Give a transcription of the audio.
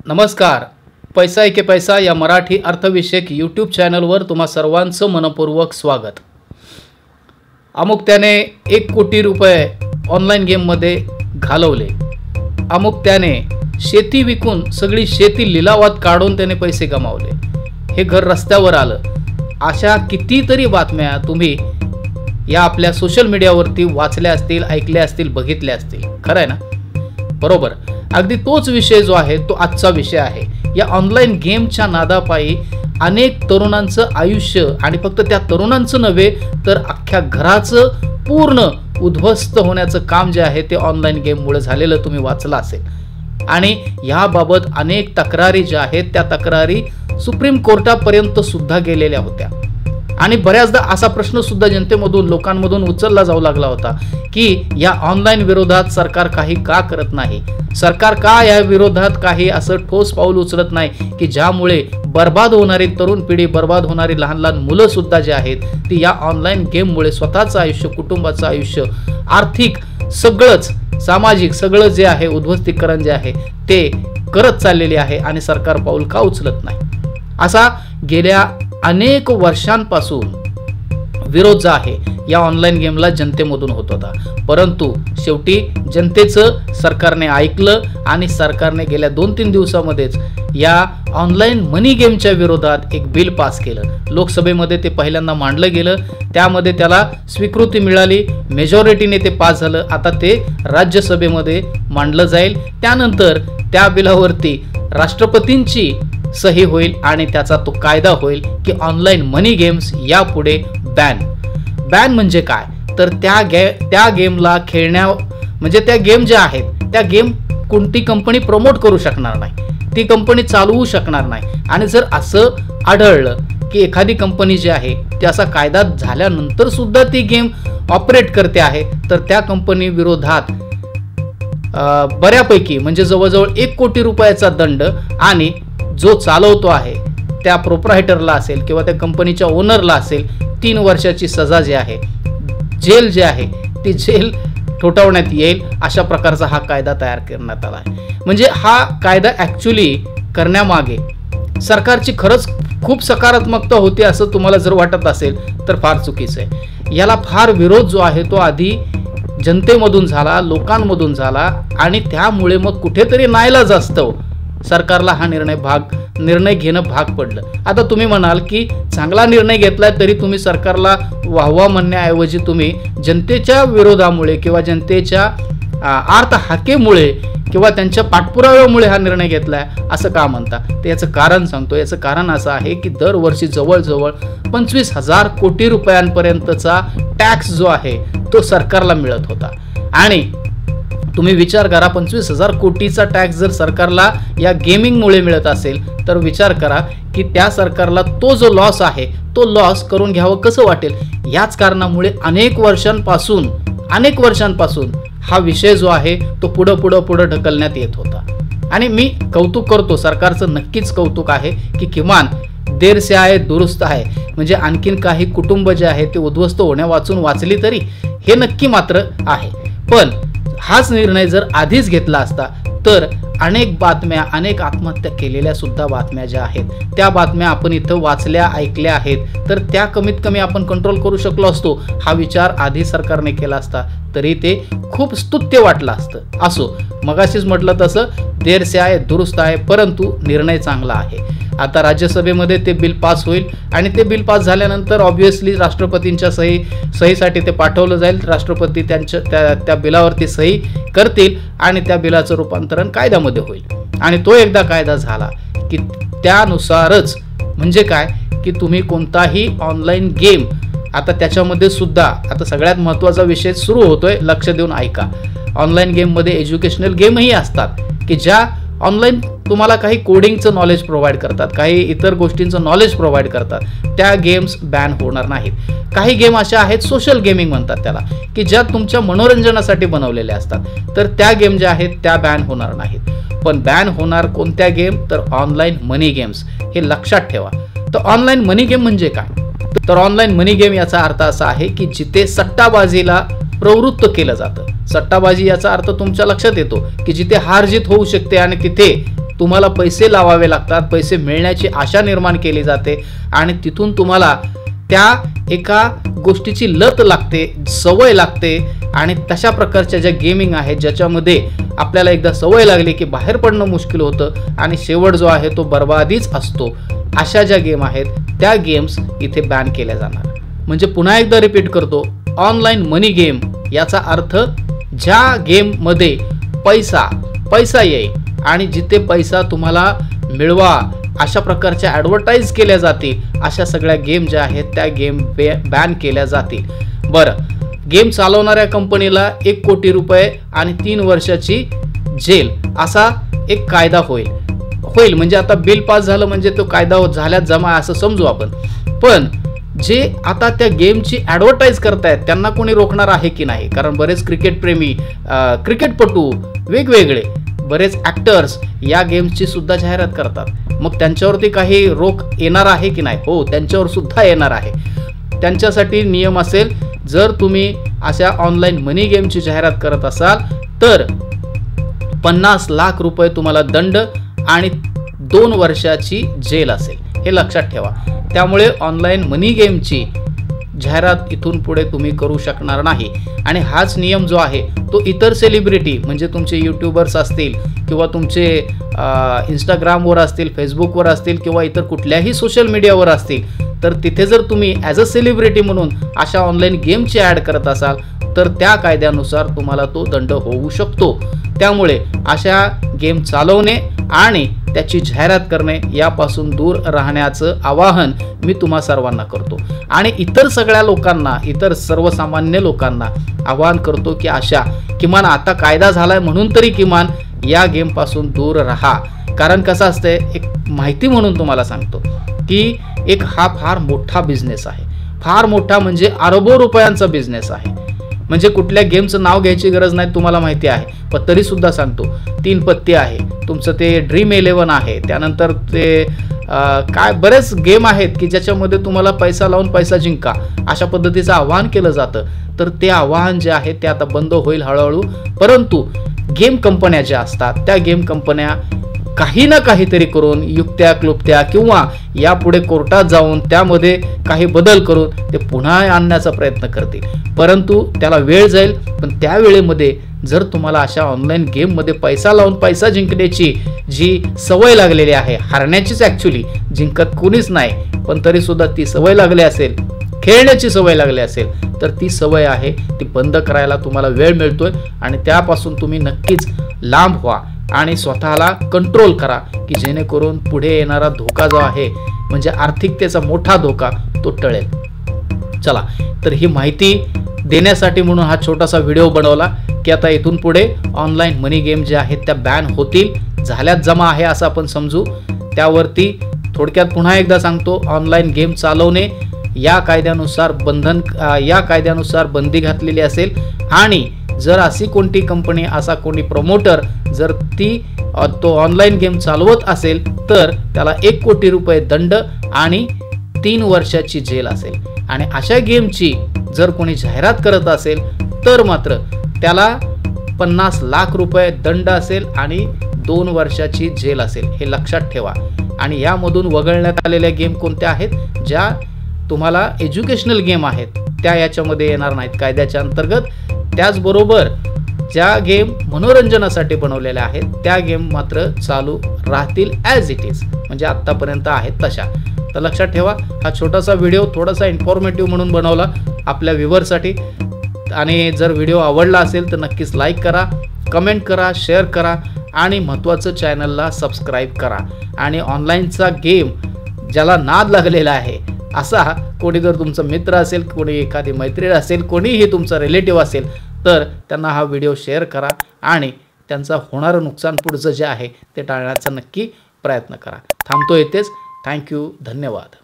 नमस्कार. पैसा एके पैसा या मराठी अर्थविषयक यूट्यूब चॅनलवर तुम्हा सर्वांचं मनपूर्वक स्वागत. अमुक त्याने 1 कोटी रुपये ऑनलाईन गेममध्ये घालवले. अमुक त्याने शेती विकून सगळी शेती लिलावात काढून त्याने पैसे गमावले. हे घर रस्त्यावर आलं. अशा कितीतरी बातम्या तुम्ही या आपल्या सोशल मीडियावरती वाचल्या असतील, ऐकल्या असतील, बघितल्या असतील. खरं आहे ना? बरोबर. अगदी तोच विषय जो आहे तो आजचा विषय आहे. या ऑनलाईन गेमच्या नादापायी अनेक तरुणांचं आयुष्य, आणि फक्त त्या तरुणांचं नव्हे तर अख्ख्या घराचं पूर्ण उद्ध्वस्त होण्याचं काम जे आहे ते ऑनलाईन गेममुळे झालेलं तुम्ही वाचलं असेल. आणि याबाबत अनेक तक्रारी ज्या आहेत त्या तक्रारी सुप्रीम कोर्टापर्यंत सुद्धा गेलेल्या होत्या. आणि बऱ्याचदा असा प्रश्न सुद्धा जनतेमधून, लोकांमधून उचलला जाऊ लागला होता की या ऑनलाईन विरोधात सरकार काही का करत नाही, सरकार का या विरोधात काही असं ठोस पाऊल उचलत नाही की ज्यामुळे बर्बाद होणारी तरुण पिढी, बर्बाद होणारी लहान लहान मुलं सुद्धा जे आहेत ती या ऑनलाईन गेममुळे स्वतःचं आयुष्य, कुटुंबाचं आयुष्य, आर्थिक सगळंच, सामाजिक सगळं जे आहे उद्ध्वस्तीकरण जे आहे ते करत चाललेले आहे. आणि सरकार पाऊल का उचलत नाही, असा गेल्या अनेक वर्षांपासून विरोध जो आहे या ऑनलाईन गेमला जनतेमधून होत होता. परंतु शेवटी जनतेचं सरकारने ऐकलं आणि सरकारने गेल्या 2-3 दिवसामध्येच या ऑनलाईन मनी गेमच्या विरोधात एक बिल पास केलं. लोकसभेमध्ये ते पहिल्यांदा मांडलं गेलं, त्यामध्ये त्याला स्वीकृती मिळाली, मेजॉरिटीने ते पास झालं. आता ते राज्यसभेमध्ये मांडलं जाईल. त्यानंतर त्या बिलावरती राष्ट्रपतींची सही होईल आणि त्याचा तो कायदा होईल की ऑनलाईन मनी गेम्स यापुढे बॅन म्हणजे काय तर त्या गेमला खेळण्या, म्हणजे त्या गेम ज्या आहेत त्या गेम कोणती कंपनी प्रमोट करू शकणार नाही, ती कंपनी चालवू शकणार नाही. आणि जर असं आढळलं की एखादी कंपनी जी आहे त्याचा कायदा झाल्यानंतर सुद्धा ती गेम ऑपरेट करते आहे तर त्या कंपनी विरोधात बऱ्यापैकी म्हणजे जवळजवळ 1 कोटी रुपयाचा दंड, आणि जो चालवतो आहे त्या प्रोप्रायटरला असेल किंवा त्या कंपनीच्या ओनरला असेल 3 वर्षाची सजा जी आहे, जेल जी आहे ती जेल ठोठावण्यात येईल. अशा प्रकारचा हा कायदा तयार करण्यात आला आहे. म्हणजे हा कायदा ॲक्च्युली करण्यामागे सरकारची खरंच खूप सकारात्मकता होती असं तुम्हाला जर वाटत असेल तर फार चुकीचं आहे. याला फार विरोध जो आहे तो आधी जनतेमधून झाला, लोकांमधून झाला, आणि त्यामुळे मग कुठेतरी नाईलाज असतं सरकारला हा निर्णय घेणं भाग पडलं. आता तुम्ही म्हणाल की चांगला निर्णय घेतलाय तरी तुम्ही सरकारला वाहवा म्हणण्याऐवजी तुम्ही जनतेच्या विरोधामुळे किंवा जनतेच्या आर्त हाकेमुळे किंवा त्यांच्या पाठपुराव्यामुळे हा निर्णय घेतलाय असं का म्हणता. तर याचं कारण सांगतो. याचं कारण असं आहे की दरवर्षी जवळजवळ 25,000 कोटी रुपयांपर्यंतचा टॅक्स जो आहे तो सरकारला मिळत होता. आणि तुम्ही विचार करा, 25,000 कोटीचा टॅक्स जर सरकारला या गेमिंगमुळे मिळत असेल तर विचार करा की त्या सरकारला तो जो लॉस आहे तो लॉस करून घ्यावं कसं वाटेल. याच कारणामुळे अनेक वर्षांपासून हा विषय जो आहे तो पुढं ढकलण्यात येत होता. आणि मी कौतुक करतो, सरकारचं नक्कीच कौतुक आहे की किमान देर से आए दुरुस्त आहे, म्हणजे आणखीन काही कुटुंब जे आहे ते उद्ध्वस्त होण्या वाचली तरी हे नक्की मात्र आहे. पण हाच निर्णय जर आधीच घेतला असता तर अनेक बातम्या, अनेक आत्महत्या केलेल्या सुद्धा बातम्या ज्या आहेत त्या बातम्या आपण इथं वाचल्या, ऐकल्या आहेत, तर त्या कमीत कमी आपण कंट्रोल करू शकलो असतो. हा विचार आधी सरकारने केला असता तरी ते खूप स्तुत्य वाटलं असतं. असो, मगाशीच म्हटलं तसं देर से आए दुरुस्त आहे, परंतु निर्णय चांगला आहे. आता राज्यसभेमध्ये ते बिल पास होईल आणि ते बिल पास झाल्यानंतर ऑब्व्हियसली राष्ट्रपतींच्या सहीसाठी ते पाठवलं जाईल. राष्ट्रपती त्या बिलावरती सही करतील आणि त्या बिलाचं रूपांतरण कायद्यामध्ये होईल. आणि तो एकदा कायदा झाला की त्यानुसारच, म्हणजे काय की तुम्ही कोणताही ऑनलाईन गेम, आता त्याच्यामध्ये सुद्धा आता सगळ्यात महत्त्वाचा विषय सुरू होतोय, लक्ष देऊन ऐका. ऑनलाईन गेममध्ये एज्युकेशनल गेमही असतात की ज्या ऑनलाईन तुम्हाला काही कोडिंगचं नॉलेज प्रोव्हाइड करतात, काही इतर गोष्टींचं नॉलेज प्रोव्हाइड करतात. त्या गेम्स बॅन होणार नाहीत. काही गेम अशा आहेत, सोशल गेमिंग म्हणतात त्याला, की ज्या तुमच्या मनोरंजनासाठी बनवलेल्या असतात, तर त्या गेम ज्या आहेत त्या बॅन होणार नाहीत. पण बॅन होणार कोणत्या गेम तर ऑनलाईन मनी गेम्स. हे लक्षात ठेवा. तर ऑनलाईन मनी गेम म्हणजे काय तर ऑनलाईन मनी गेम याचा अर्थ असा आहे की जिथे सट्टाबाजीला प्रवृत्त केलं जातं. सट्टाबाजी याचा अर्थ तुमच्या लक्षात येतो की जिथे हार जीत होऊ शकते आणि तिथे तुम्हाला पैसे लावावे लागतात, पैसे मिळण्याची आशा निर्माण केली जाते आणि तिथून तुम्हाला त्या एका गोष्टीची लत लागते, सवय लागते आणि तशा प्रकारच्या ज्या गेमिंग आहेत ज्याच्यामध्ये आपल्याला एकदा सवय लागली की बाहेर पडणं मुश्किल होतं आणि शेवट जो आहे तो बर्बादीच असतो, अशा ज्या गेम आहेत त्या गेम्स इथे बॅन केल्या जाणार. म्हणजे पुन्हा एकदा रिपीट करतो, ऑनलाईन मनी गेम याचा अर्थ ज्या गेममध्ये पैसा येईल आणि जिथे पैसा तुम्हाला मिळवा अशा प्रकारच्या ॲडव्हर्टाईज केल्या जातील अशा सगळ्या गेम ज्या आहेत त्या गेम बॅन केल्या जातील. बरं, गेम चालवणाऱ्या कंपनीला 1 कोटी रुपये आणि 3 वर्षाची जेल असा एक कायदा होईल. म्हणजे आता बिल पास झालं म्हणजे तो कायदा झाल्यात जमा असं समजू आपण. पण जे आता त्या गेमची ॲडव्हर्टाईज करतायत त्यांना कोणी रोखणार आहे की नाही? कारण बरेच क्रिकेटप्रेमी, क्रिकेटपटू वेगवेगळे बरेच ॲक्टर्स या गेम्सची सुद्धा जाहिरात करतात. मग त्यांच्यावरती काही रोख येणार आहे की नाही? हो, त्यांच्यावर सुद्धा येणार आहे. त्यांच्यासाठी नियम असेल, जर तुम्ही अशा ऑनलाईन मनी गेमची जाहिरात करत असाल तर 50 लाख रुपये तुम्हाला दंड आणि 2 वर्षाची जेल असेल, हे लक्षात ठेवा. त्यामुळे ऑनलाईन मनी गेमची जाहिरात इथून पुढे तुम्ही करू शकणार नाही. आणि हाच नियम जो आहे तो इतर सेलिब्रिटी म्हणजे तुमचे यूट्यूबर्स असतील किंवा तुमचे इंस्टाग्रामवर असतील, फेसबुकवर असतील किंवा इतर कुठल्याही सोशल मीडियावर असतील, तर तिथे जर तुम्ही ॲज अ सेलिब्रिटी म्हणून अशा ऑनलाईन गेमची ॲड करत असाल तर त्या कायद्यानुसार तुम्हाला तो दंड होऊ शकतो. त्यामुळे अशा गेम चालवणे आणि त्याची जाहिरात करणे यापासून दूर राहण्याचं आवाहन मी तुम्हा सर्वांना करतो. आणि इतर सगळ्या लोकांना, इतर सर्वसामान्य लोकांना आवाहन करतो की अशा किमान आता कायदा झालाय म्हणून तरी किमान या गेमपासून दूर राहा. कारण कसं असतंय, एक माहिती म्हणून तुम्हाला सांगतो की हा फार मोठा बिझनेस आहे. फार मोठा म्हणजे अरबो रुपयांचा बिझनेस आहे. म्हणजे कुठल्या गेमचं नाव घ्यायची गरज नाही, तुम्हाला माहिती आहे, पण तरी सुद्धा सांगतो. 3 पत्ते आहे, तुमचं ते ड्रीम 11 आहे, त्यानंतर ते काय बरेच गेम आहेत की ज्याच्यामध्ये तुम्हाला पैसा लावून पैसा जिंका अशा पद्धतीचं आवाहन केलं जातं. तर ते आवाहन जे आहे ते आता बंद होईल हळूहळू. परंतु गेम कंपन्या ज्या असतात त्या गेम कंपन्या काही ना काहीतरी करून युक्त्या क्लुप्त्या किंवा यापुढे कोर्टात जाऊन त्यामध्ये काही बदल करून ते पुन्हा आणण्याचा प्रयत्न करतील. परंतु त्याला वेळ जाईल. पण त्या वेळेमध्ये जर तुम्हाला अशा ऑनलाईन गेममध्ये पैसा लावून पैसा जिंकण्याची जी सवय लागलेली आहे, हारण्याचीच ॲक्च्युली, जिंकत कोणीच नाही, पण तरीसुद्धा ती सवय लागली असेल, खेळण्याची सवय लागली असेल, तर ती सवय आहे ती बंद करायला तुम्हाला वेळ मिळतोय. आणि त्यापासून तुम्ही नक्कीच लांब व्हा आणि स्वतःला कंट्रोल करा की जेणेकरून पुढे येणारा धोका जो आहे म्हणजे आर्थिकतेचा मोठा धोका तो टळेल. चला, तर ही माहिती देण्यासाठी म्हणून हा छोटासा व्हिडिओ बनवला की आता इथून पुढे ऑनलाईन मनी गेम जे आहेत त्या बॅन होतील, झाल्यात जमा आहे असं आपण समजू. त्यावरती थोडक्यात पुन्हा एकदा सांगतो, ऑनलाईन गेम चालवणे या कायद्यानुसार बंदी घातलेली असेल. आणि जर अशी कोणती कंपनी, असा कोणी प्रमोटर जर तो ऑनलाईन गेम चालवत असेल तर त्याला 1 कोटी रुपये दंड आणि 3 वर्षाची जेल असेल. आणि अशा गेमची जर कोणी जाहिरात करत असेल तर मात्र त्याला 50 लाख रुपये दंड असेल आणि 2 वर्षाची जेल असेल, हे लक्षात ठेवा. आणि यामधून वगळण्यात आलेल्या गेम कोणत्या आहेत? ज्या तुम्हाला एज्युकेशनल गेम आहेत त्या याच्यामध्ये येणार नाहीत कायद्याच्या अंतर्गत. त्याचबरोबर ज्या गेम मनोरंजनासाठी बनवलेल्या आहेत त्या गेम मात्र चालू राहतील ॲज इट इज, म्हणजे आत्तापर्यंत आहेत तशा. तर लक्षात ठेवा, हा छोटासा व्हिडिओ थोडासा इन्फॉर्मेटिव्ह म्हणून बनवला आपल्या व्ह्यूअरसाठी. आणि जर व्हिडिओ आवडला असेल तर नक्कीच लाईक करा, कमेंट करा, शेअर करा आणि महत्त्वाचं चॅनलला सबस्क्राईब करा. आणि ऑनलाईनचा गेम ज्याला नाद लागलेला आहे असा कोणी जर तुमचा मित्र असेल, कोणी एखादी मैत्रीण असेल, कोणीही तुमचा रिलेटिव्ह असेल तर त्यांना हा व्हिडिओ शेअर करा आणि त्यांचं होणारं नुकसान पुढचं जे आहे ते टाळण्याचा नक्की प्रयत्न करा. थांबतो येतेच. थँक्यू, धन्यवाद.